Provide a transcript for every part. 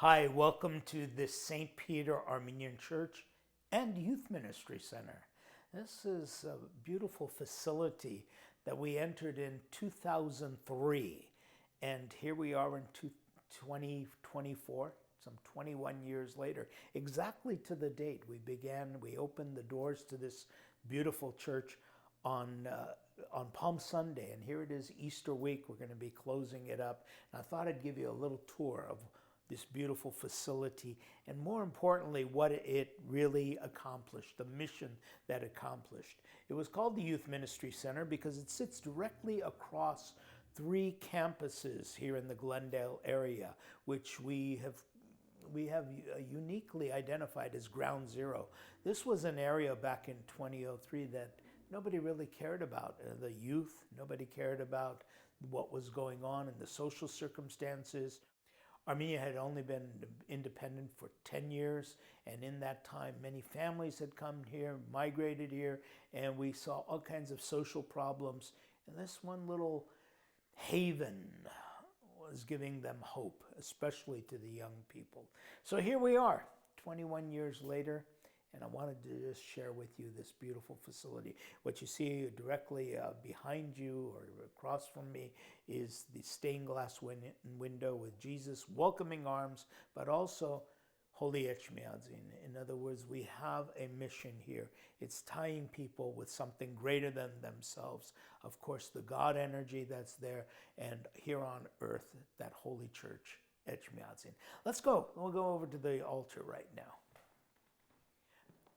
Hi, welcome to the St. Peter Armenian Church and Youth Ministry Center. This is a beautiful facility that we entered in 2003, and here we are in 2024, some 21 years later, exactly to the date we opened the doors to this beautiful church on Palm Sunday, and here it is Easter week. We're going to be closing it up. And I thought I'd give you a little tour of this beautiful facility, and more importantly, what it really accomplished, the mission that accomplished. It was called the Youth Ministry Center because it sits directly across three campuses here in the Glendale area, which we have uniquely identified as Ground Zero. This was an area back in 2003 that nobody really cared about. The youth, nobody cared about what was going on in the social circumstances. Armenia had only been independent for 10 years, and in that time, many families had come here, migrated here, and we saw all kinds of social problems. And this one little haven was giving them hope, especially to the young people. So here we are, 21 years later, and I wanted to just share with you this beautiful facility. What you see directly behind you or across from me is the stained glass window with Jesus' welcoming arms, but also Holy Echmiadzin. In other words, we have a mission here. It's tying people with something greater than themselves. Of course, the God energy that's there, and here on earth, that holy church, Echmiadzin. Let's go. We'll go over to the altar right now.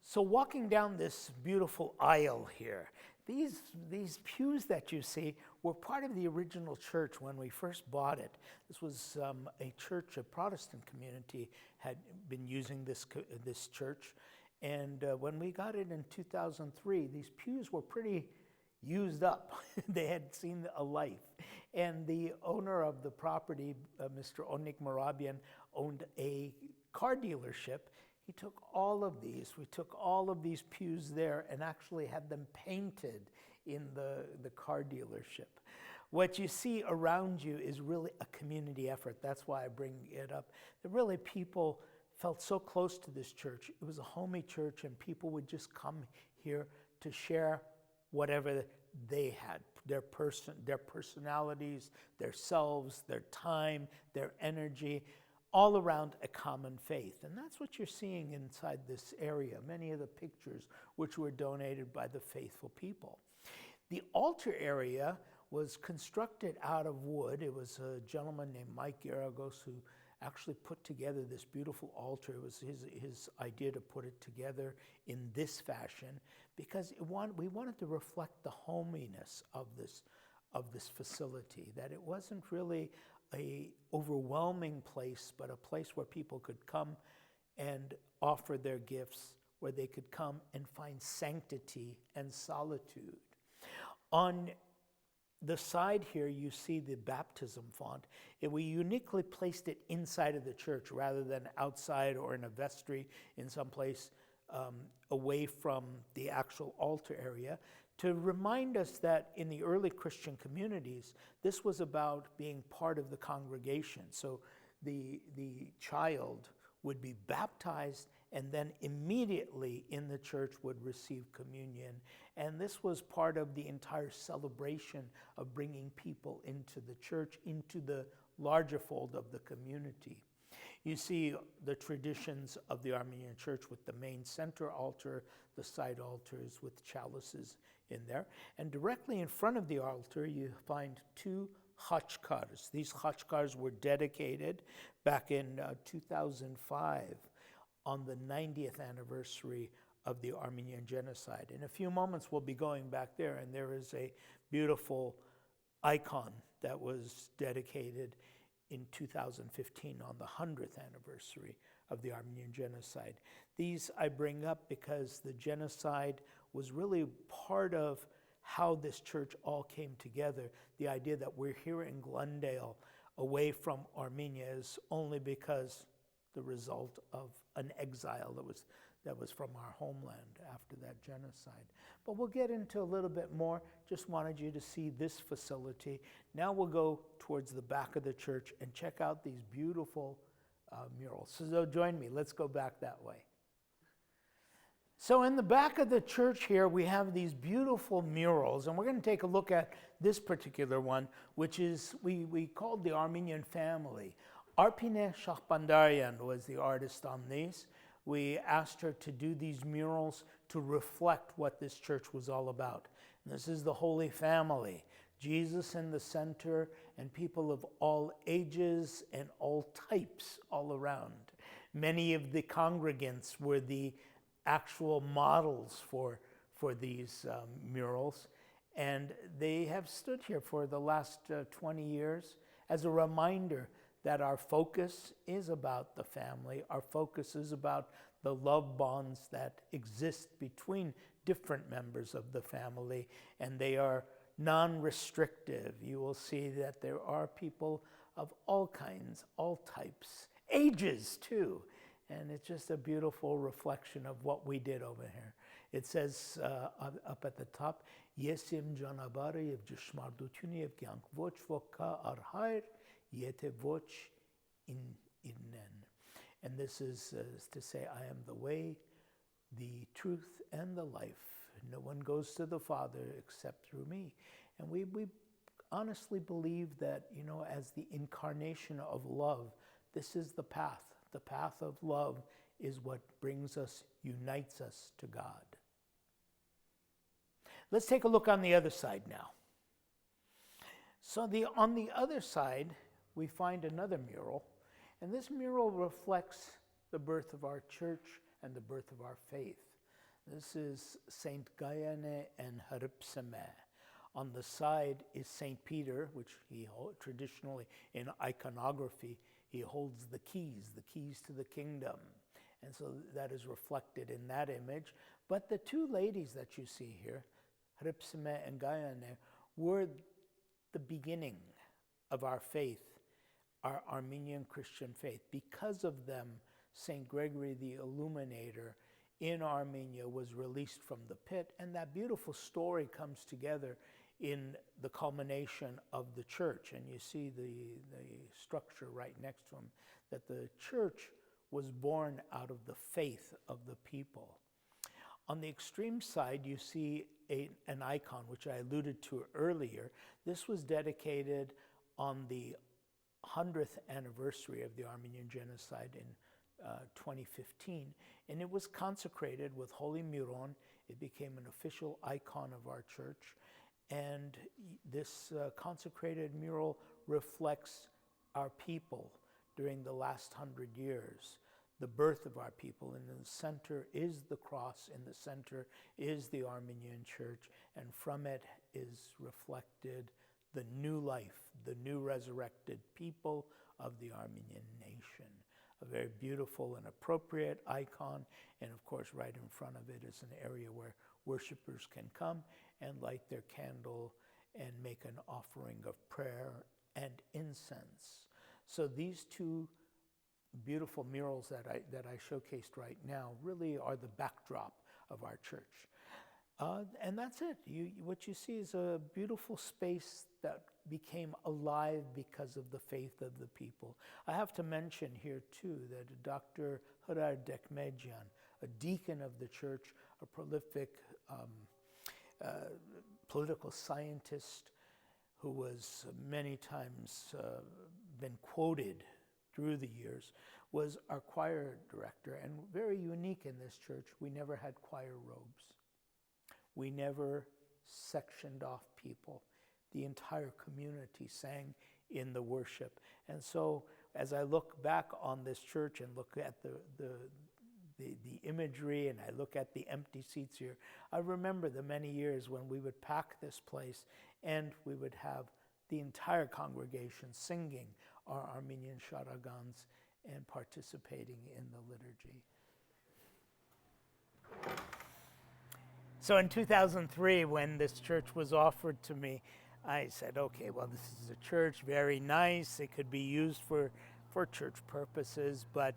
So walking down this beautiful aisle here, these pews that you see were part of the original church when we first bought it. This was a church, a Protestant community had been using this church. And when we got it in 2003, these pews were pretty used up. They had seen a life. And the owner of the property, Mr. Onik Morabian, owned a car dealership. He took all of these, we took all of these pews there and actually had them painted in the car dealership. What you see around you is really a community effort. That's why I bring it up. That really people felt so close to this church. It was a homey church, and people would just come here to share whatever they had, their personalities, their selves, their time, their energy, all around a common faith. And that's what you're seeing inside this area, many of the pictures which were donated by the faithful people. The altar area was constructed out of wood. It was a gentleman named Mike Garagos who actually put together this beautiful altar. It was his idea to put it together in this fashion because we wanted to reflect the hominess of this facility, that it wasn't really a overwhelming place, but a place where people could come and offer their gifts, where they could come and find sanctity and solitude. On the side here, you see the baptism font. We uniquely placed it inside of the church rather than outside or in a vestry in some place away from the actual altar area, to remind us that in the early Christian communities, this was about being part of the congregation. So the child would be baptized and then immediately in the church would receive communion. And this was part of the entire celebration of bringing people into the church, into the larger fold of the community. You see the traditions of the Armenian church with the main center altar, the side altars with chalices in there. And directly in front of the altar, you find two khachkars. These khachkars were dedicated back in 2005 on the 90th anniversary of the Armenian genocide. In a few moments, we'll be going back there, and there is a beautiful icon that was dedicated in 2015 on the 100th anniversary of the Armenian genocide. These I bring up because the genocide was really part of how this church all came together. The idea that we're here in Glendale away from Armenia is only because the result of an exile that was from our homeland after that genocide. But we'll get into a little bit more. Just wanted you to see this facility. Now we'll go towards the back of the church and check out these beautiful murals. So join me. Let's go back that way. So in the back of the church here, we have these beautiful murals, and we're going to take a look at this particular one, which is, we called the Armenian family. Arpine Shahbandarian was the artist on these. We asked her to do these murals to reflect what this church was all about. And this is the Holy Family, Jesus in the center, and people of all ages and all types all around. Many of the congregants were the actual models for these murals, and they have stood here for the last 20 years as a reminder that our focus is about the family. Our focus is about the love bonds that exist between different members of the family, and they are non-restrictive. You will see that there are people of all kinds, all types, ages too. And it's just a beautiful reflection of what we did over here. It says up at the top, Yesim janabari ev jshmardutuni ev kyank voch vokka arhair yete voch irnen. And this is to say, I am the way, the truth, and the life. No one goes to the Father except through me. And we honestly believe that, you know, as the incarnation of love, this is the path. The path of love is what brings us, unites us to God. Let's take a look on the other side now. So on the other side, we find another mural, and this mural reflects the birth of our church and the birth of our faith. This is Saint Gayane and Haripseme. On the side is Saint Peter, which he traditionally in iconography, he holds the keys to the kingdom. And so that is reflected in that image. But the two ladies that you see here, Haripseme and Gayane, were the beginning of our faith, our Armenian Christian faith. Because of them, St. Gregory the Illuminator in Armenia was released from the pit, and that beautiful story comes together in the culmination of the church. And you see the structure right next to him, that the church was born out of the faith of the people. On the extreme side, you see an icon, which I alluded to earlier. This was dedicated on the 100th anniversary of the Armenian genocide in 2015, and it was consecrated with Holy Miron. It became an official icon of our church, and this consecrated mural reflects our people during the last 100 years, the birth of our people. And in the center is the cross, in the center is the Armenian church, and from it is reflected the new life, the new resurrected people of the Armenian nation. A very beautiful and appropriate icon, and of course right in front of it is an area where worshipers can come and light their candle and make an offering of prayer and incense. So these two beautiful murals that I showcased right now really are the backdrop of our church. And that's it. What you see is a beautiful space that became alive because of the faith of the people. I have to mention here too that Dr. Hrar Dekmedjian, a deacon of the church, a prolific political scientist who was many times been quoted through the years, was our choir director. And very unique in this church, we never had choir robes. We never sectioned off people. The entire community sang in the worship. And so as I look back on this church and look at the imagery, and I look at the empty seats here, I remember the many years when we would pack this place and we would have the entire congregation singing our Armenian sharagans and participating in the liturgy. So in 2003, when this church was offered to me, I said, okay, well, this is a church, very nice. It could be used for church purposes, but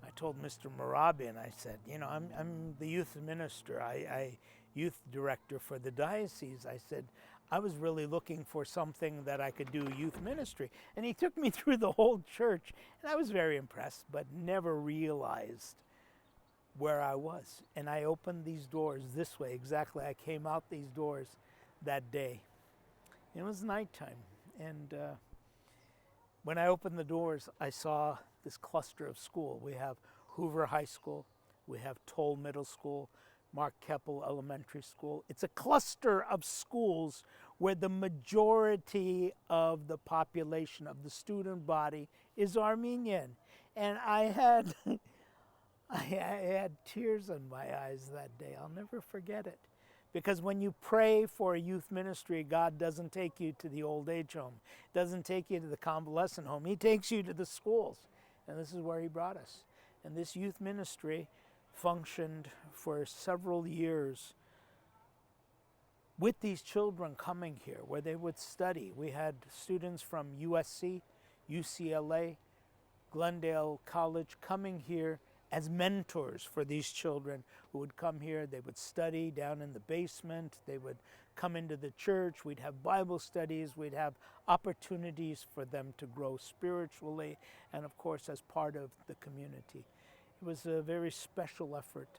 I told Mr. Marabian, I said, you know, I'm the youth minister, I youth director for the diocese. I said, I was really looking for something that I could do youth ministry. And he took me through the whole church, and I was very impressed, but never realized where I was. And I opened these doors this way, exactly. I came out these doors that day. It was nighttime, and when I opened the doors, I saw this cluster of school. We have Hoover High School, we have Toll Middle School, Mark Keppel Elementary School. It's a cluster of schools where the majority of the population of the student body is Armenian. And I had I had tears in my eyes that day. I'll never forget it. Because when you pray for a youth ministry, God doesn't take you to the old age home, doesn't take you to the convalescent home. He takes you to the schools. And this is where he brought us. And this youth ministry functioned for several years with these children coming here where they would study. We had students from USC, UCLA, Glendale College coming here as mentors for these children who would come here. They would study down in the basement. They would come into the church. We'd have Bible studies. We'd have opportunities for them to grow spiritually and, of course, as part of the community. It was a very special effort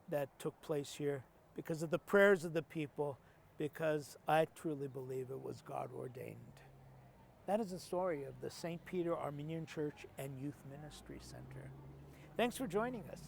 that took place here because of the prayers of the people, because I truly believe it was God ordained. That is the story of the St. Peter Armenian Church and Youth Ministry Center. Thanks for joining us.